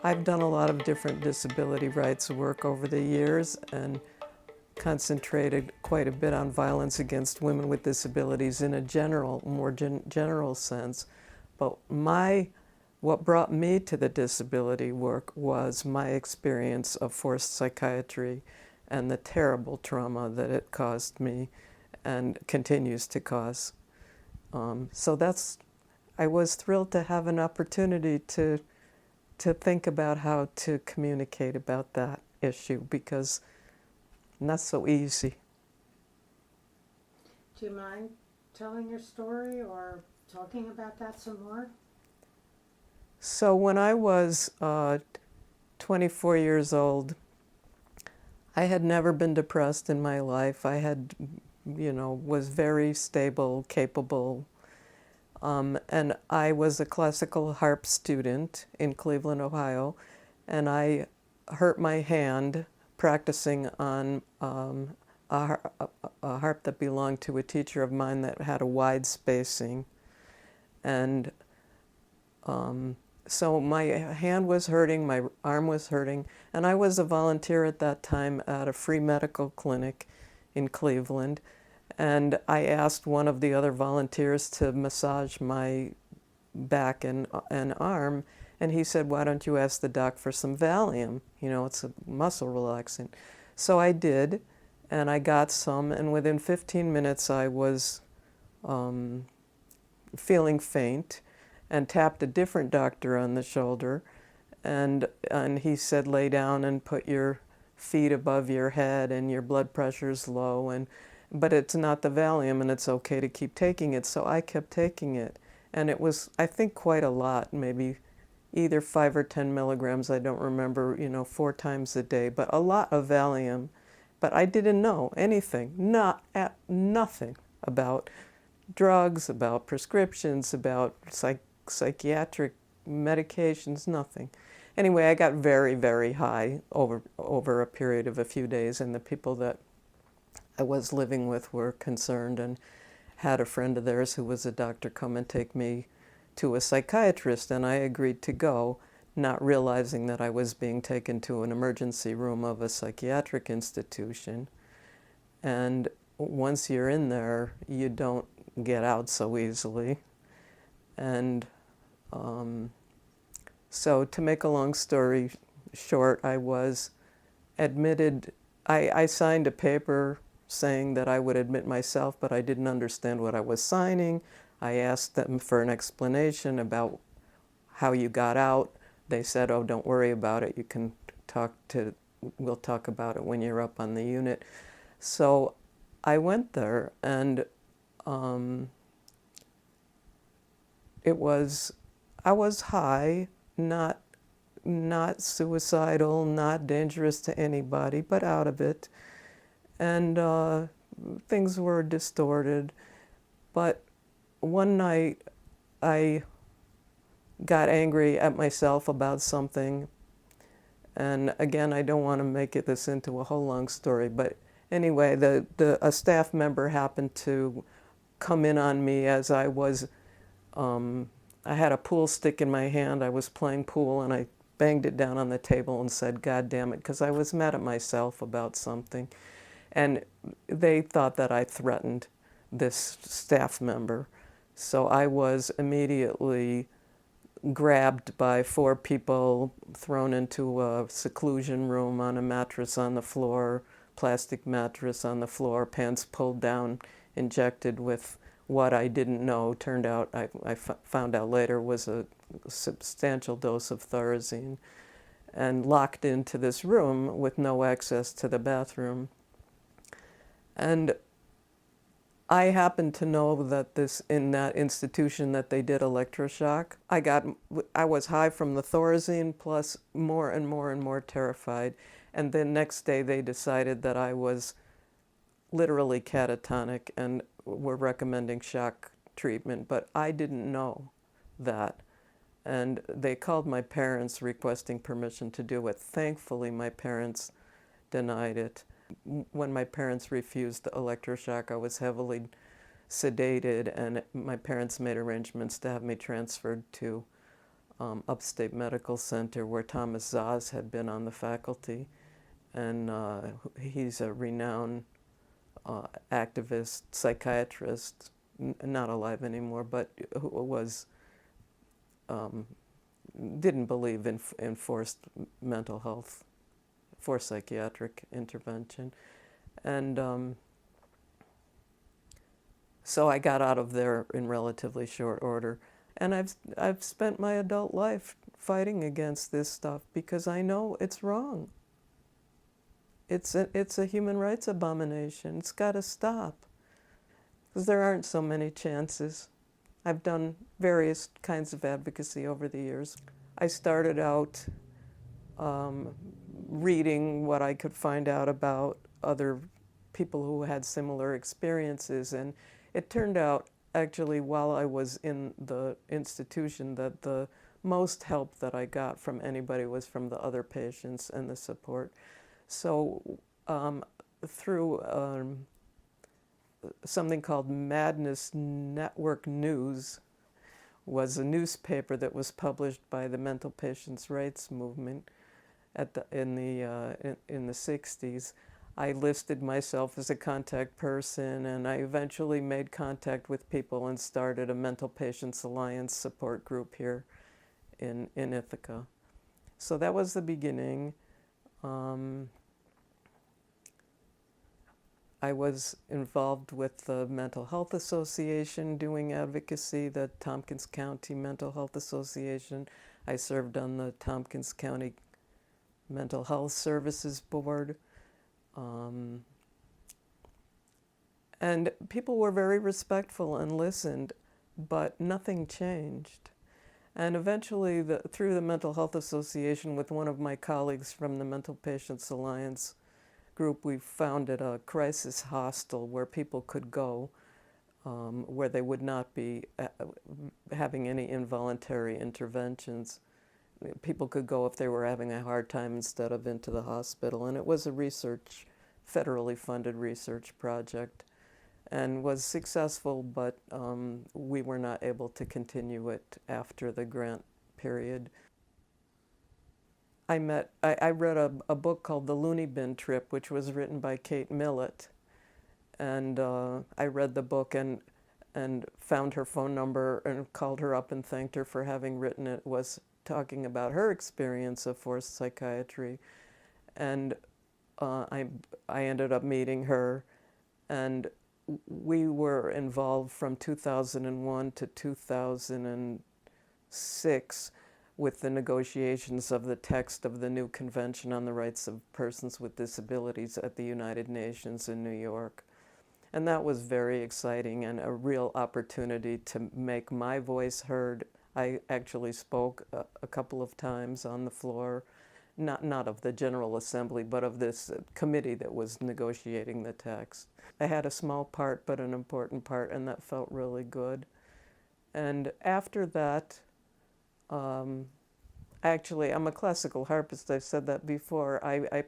I've done a lot of different disability rights work over the years and concentrated quite a bit on violence against women with disabilities in a more general sense. But what brought me to the disability work was my experience of forced psychiatry and the terrible trauma that it caused me and continues to cause. I was thrilled to have an opportunity to think about how to communicate about that issue, because not so easy. Do you mind telling your story or talking about that some more? So when I was 24 years old, I had never been depressed in my life. I had, was very stable, capable, and I was a classical harp student in Cleveland, Ohio, and I hurt my hand practicing on a harp that belonged to a teacher of mine that had a wide spacing. And so my hand was hurting, my arm was hurting, and I was a volunteer at that time at a free medical clinic in Cleveland. And I asked one of the other volunteers to massage my back and arm, and he said, "Why don't you ask the doc for some Valium? It's a muscle relaxant." So I did, and I got some, and within 15 minutes I was feeling faint, and tapped a different doctor on the shoulder, and he said, "Lay down and put your feet above your head, and your blood pressure's low, but it's not the Valium, and it's okay to keep taking it." So I kept taking it, and it was, I think, quite a lot, maybe either 5 or 10 milligrams, I don't remember, 4 times a day, but a lot of Valium. But I didn't know anything, nothing about drugs, about prescriptions, about psychiatric medications, nothing. Anyway, I got very, very high over a period of a few days, and the people that I was living with were concerned and had a friend of theirs who was a doctor come and take me to a psychiatrist, and I agreed to go, not realizing that I was being taken to an emergency room of a psychiatric institution. And once you're in there, you don't get out so easily. And so to make a long story short, I was admitted. I signed a paper saying that I would admit myself, but I didn't understand what I was signing. I asked them for an explanation about how you got out. They said, "Oh, don't worry about it. We'll talk about it when you're up on the unit." So I went there, and I was high, not suicidal, not dangerous to anybody, but out of it. And things were distorted. But one night I got angry at myself about something. And again, I don't want to make this into a whole long story, but anyway, a staff member happened to come in on me as I was, I had a pool stick in my hand. I was playing pool, and I banged it down on the table and said, "God damn it," because I was mad at myself about something. And they thought that I threatened this staff member. So I was immediately grabbed by 4 people, thrown into a seclusion room on a mattress on the floor, plastic mattress on the floor, pants pulled down, injected with what I didn't know. Turned out, I found out later, was a substantial dose of Thorazine, and locked into this room with no access to the bathroom. And I happened to know that in that institution that they did electroshock. I was high from the Thorazine, plus more and more and more terrified. And then next day they decided that I was literally catatonic and were recommending shock treatment, but I didn't know that. And they called my parents requesting permission to do it. Thankfully, my parents denied it. When my parents refused the electroshock, I was heavily sedated, and my parents made arrangements to have me transferred to Upstate Medical Center, where Thomas Zaz had been on the faculty. And he's a renowned activist, psychiatrist, not alive anymore, but who was didn't believe in forced mental health, for psychiatric intervention. And so I got out of there in relatively short order. And I've spent my adult life fighting against this stuff because I know it's wrong. It's a human rights abomination. It's got to stop, because there aren't so many chances. I've done various kinds of advocacy over the years. I started out reading what I could find out about other people who had similar experiences, and it turned out, actually, while I was in the institution, that the most help that I got from anybody was from the other patients and the support. So through something called Madness Network News, was a newspaper that was published by the Mental Patients' Rights Movement in the 60s. I listed myself as a contact person, and I eventually made contact with people and started a Mental Patients Alliance support group here in Ithaca. So that was the beginning. I was involved with the Mental Health Association doing advocacy, the Tompkins County Mental Health Association. I served on the Tompkins County Mental Health Services Board. And people were very respectful and listened, but nothing changed. And eventually, through the Mental Health Association, with one of my colleagues from the Mental Patients Alliance group, we founded a crisis hostel where people could go, where they would not be having any involuntary interventions. People could go if they were having a hard time instead of into the hospital. And it was a federally funded research project, and was successful, but we were not able to continue it after the grant period. I read a book called The Looney Bin Trip, which was written by Kate Millett, and I read the book and found her phone number and called her up and thanked her for having written it. Was talking about her experience of forced psychiatry, and I ended up meeting her, and we were involved from 2001 to 2006 with the negotiations of the text of the new Convention on the Rights of Persons with Disabilities at the United Nations in New York. And that was very exciting and a real opportunity to make my voice heard. I actually spoke a couple of times on the floor, not of the General Assembly, but of this committee that was negotiating the text. I had a small part, but an important part, and that felt really good. And after that, actually, I'm a classical harpist. I've said that before. I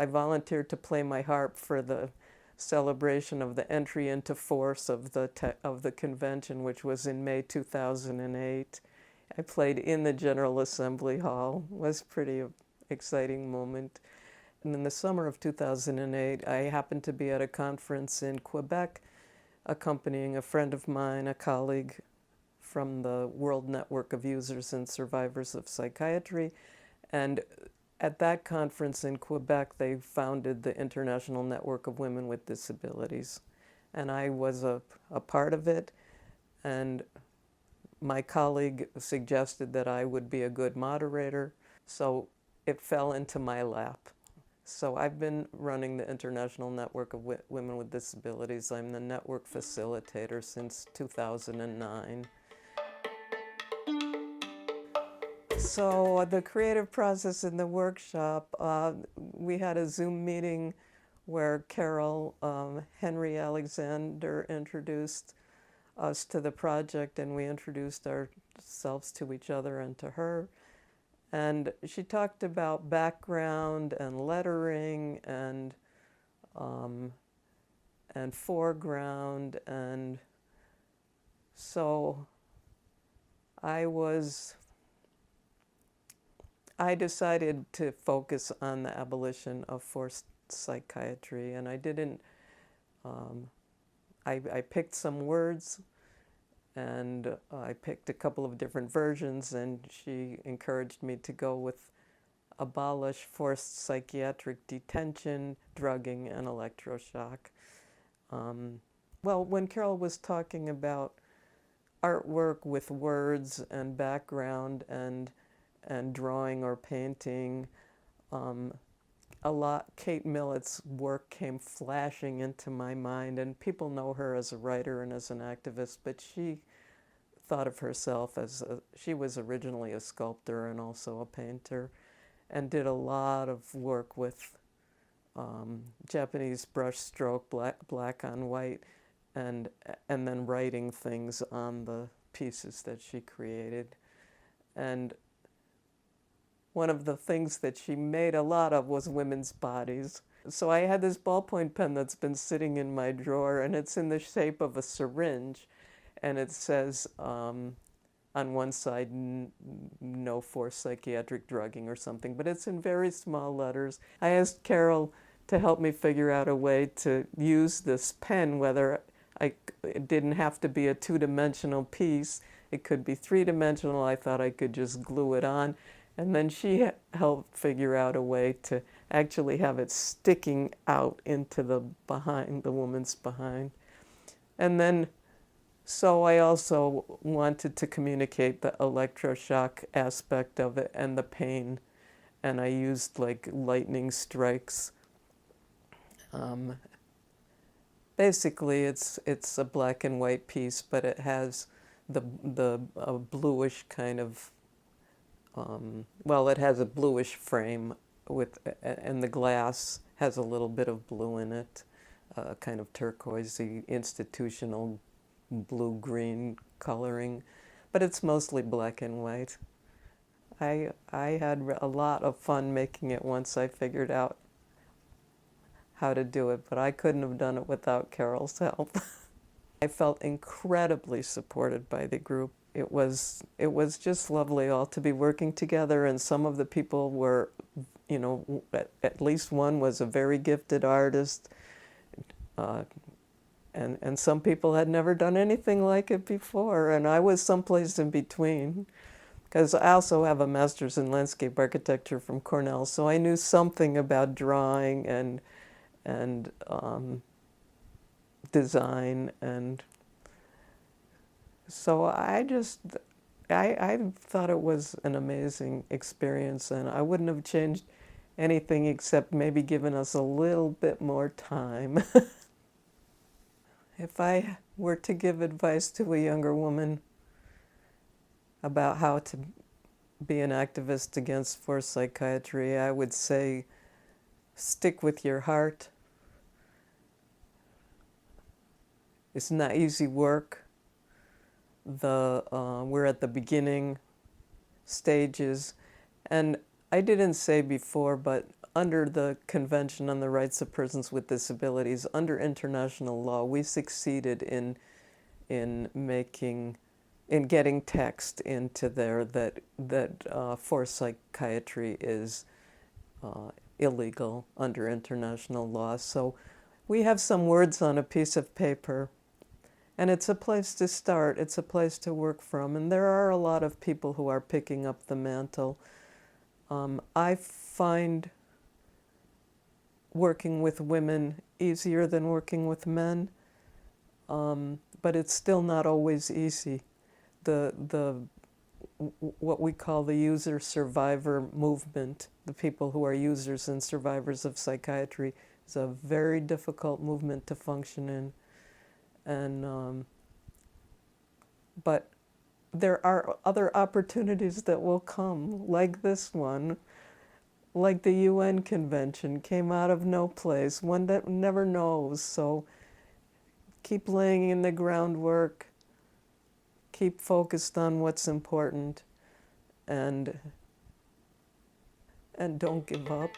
volunteered to play my harp for the celebration of the entry into force of the convention, which was in May 2008. I played in the General Assembly Hall. It was a pretty exciting moment. And in the summer of 2008, I happened to be at a conference in Quebec, accompanying a friend of mine, a colleague from the World Network of Users and Survivors of Psychiatry. And at that conference in Quebec, they founded the International Network of Women with Disabilities. And I was a part of it. And my colleague suggested that I would be a good moderator, so it fell into my lap. So I've been running the International Network of Women with Disabilities. I'm the network facilitator since 2009. So the creative process in the workshop, we had a Zoom meeting where Caryl Henry Alexander introduced us to the project, and we introduced ourselves to each other and to her. And she talked about background and lettering and foreground, and so I decided to focus on the abolition of forced psychiatry, and I didn't, I picked some words, and I picked a couple of different versions, and she encouraged me to go with abolish forced psychiatric detention, drugging, and electroshock. Well, when Caryl was talking about artwork with words and background and drawing or painting, Kate Millett's work came flashing into my mind, and people know her as a writer and as an activist, but she thought of herself as she was originally a sculptor and also a painter, and did a lot of work with Japanese brushstroke, black on white, and then writing things on the pieces that she created. And one of the things that she made a lot of was women's bodies. So I had this ballpoint pen that's been sitting in my drawer, and it's in the shape of a syringe, and it says on one side, no forced psychiatric drugging or something, but it's in very small letters. I asked Caryl to help me figure out a way to use this pen, whether it didn't have to be a two-dimensional piece. It could be three-dimensional. I thought I could just glue it on. And then she helped figure out a way to actually have it sticking out into the behind, the woman's behind. And then, so I also wanted to communicate the electroshock aspect of it and the pain. And I used like lightning strikes. Basically, it's a black and white piece, but it has the bluish kind of, well, it has a bluish frame and the glass has a little bit of blue in it, kind of turquoisey, institutional blue-green coloring, but it's mostly black and white. I had a lot of fun making it once I figured out how to do it, but I couldn't have done it without Caryl's help. I felt incredibly supported by the group. It was just lovely all to be working together, and some of the people were, you know, at least one was a very gifted artist, and some people had never done anything like it before, and I was someplace in between, because I also have a master's in landscape architecture from Cornell, so I knew something about drawing and design, and so I thought it was an amazing experience, and I wouldn't have changed anything except maybe given us a little bit more time. If I were to give advice to a younger woman about how to be an activist against forced psychiatry, I would say stick with your heart. It's not easy work. We're at the beginning stages, and I didn't say before, but under the Convention on the Rights of Persons with Disabilities, under international law, we succeeded in getting text into there that forced psychiatry is illegal under international law. So we have some words on a piece of paper, and it's a place to start. It's a place to work from, and there are a lot of people who are picking up the mantle. I find working with women easier than working with men, but it's still not always easy. What we call the user-survivor movement, the people who are users and survivors of psychiatry, is a very difficult movement to function in. And but there are other opportunities that will come, like this one, like the UN convention came out of no place, one that never knows. So keep laying in the groundwork, keep focused on what's important, and don't give up.